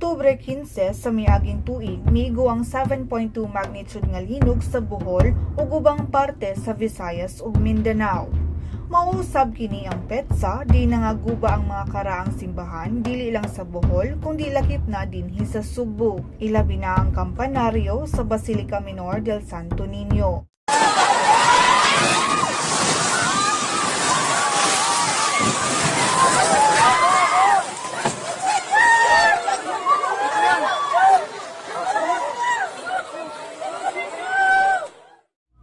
Oktubre 15 sa miaging tuig, miigo ang 7.2 magnitude nga linog sa Bohol ug ubang parte sa Visayas ug Mindanao. Mauusab kini ang petsa di nangaguba ang mga karaang simbahan dili lang sa Bohol kundi lakip na dinhi sa Subo. Ilabi na ang kampanaryo sa Basilica Minor del Santo Niño.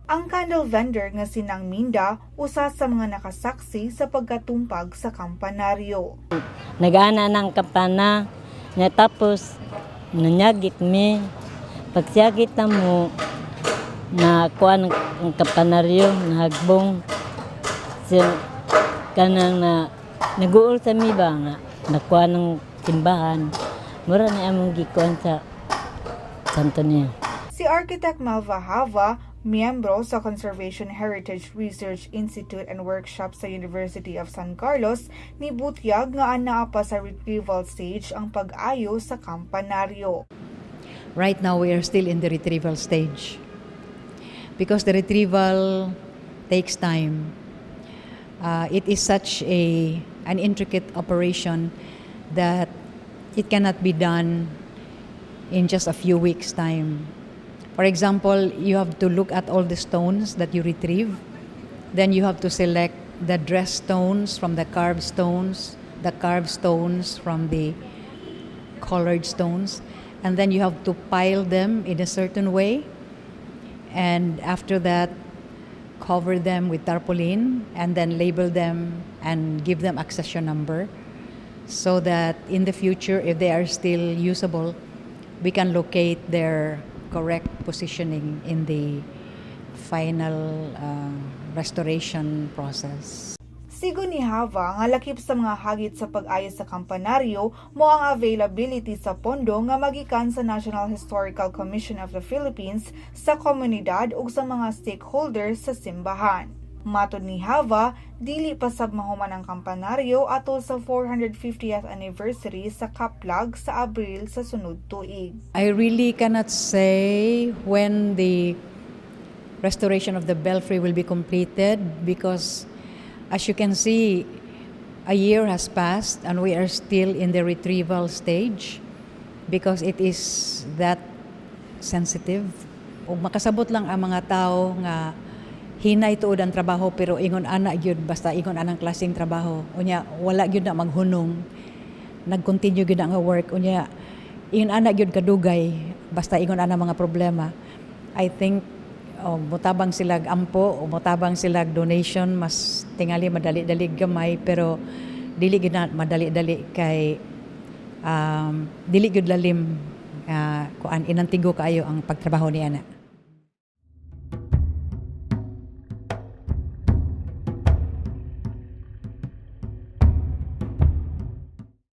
Ang candle vendor nga sinang Minda, usa sa mga nakasaksi sa pagkatumpag sa kampanaryo. Nagana ng kampana, nga tapos nanyagit mi. Pagsiyagit na mo, na kuha ng kampanaryo, nahagbong. So, kanang na nag-uol sa mi ba nga, nakuha ng timbahan. Mura na among gikuan sa Santo Niño. Si Architect Malva Hava, miyembro sa Conservation Heritage Research Institute and Workshop sa University of San Carlos, nibutyag nga anaa pa sa retrieval stage ang pag-ayo sa kampanaryo. Right now, we are still in the retrieval stage because the retrieval takes time. It is such an intricate operation that it cannot be done in just a few weeks' time. For example, you have to look at all the stones that you retrieve. Then you have to select the dressed stones from the carved stones from the colored stones. And then you have to pile them in a certain way. And after that, cover them with tarpaulin and then label them and give them accession number so that in the future, if they are still usable, we can locate their correct positioning in the final restoration process. Sigo ni Hava nga lakip sa mga hagit sa pag-ayo sa kampanaryo mo ang availability sa pondo nga magikan sa National Historical Commission of the Philippines sa komunidad ug sa mga stakeholders sa simbahan. Matod ni Hava, dili pa sab mahuman ang kampanaryo atol sa 450th anniversary sa Kaplag sa Abril sa sunod tuig. I really cannot say when the restoration of the belfry will be completed because as you can see, a year has passed and we are still in the retrieval stage because it is that sensitive. Ug makasabot lang ang mga tao nga hinay tuod ang trabaho pero ingon ana gyud basta ingon anang klaseng trabaho unya wala gyud na maghunong nag-continue gyud ang work unya ingon ana gyud kadugay basta ingon ana mga problema. I think mutabang silag ampo o mutabang silag donation mas tingali madali-dali gamay pero dili gyud na madali-dali kay dili gyud lalim kuan inantigo kaayo ang pagtrabaho ni ana.